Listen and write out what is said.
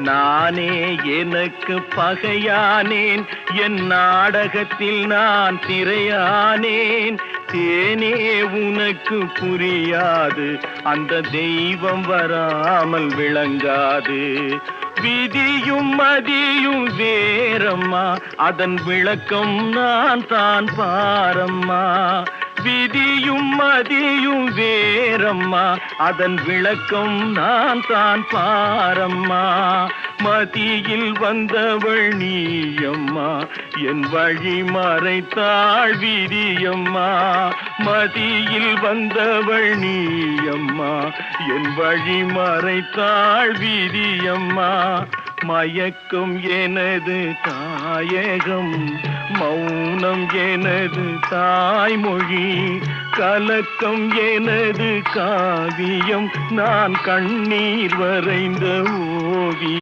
நானே எனக்கு பகையானேன், என் நாடகத்தில் நான் திரையானேன். தேனே உனக்கு புரியாது, அந்த தெய்வம் வராமல் விளங்காது. விதியும் மதியும் வேறம்மா, அதன் விளக்கம் நான் தான் பாரம்மா. விதியும் மதியும் வேறம்மா, அதன் விளக்கம் நான் தான் பாரம்மா. மதியில் வந்தவள் நீயம்மா, என் வழி மறைத்தாள் விதியம்மா. மதியில் வந்தவள் நீயம்மா, என் வழி மறைத்தாள் விதியம்மா. மயக்கம் எனது தாயகம், மௌனம் எனது தாய்மொழி. கலக்கம் எனது காவியம், நான் கண்ணீர் வரைந்த ஓவியம்.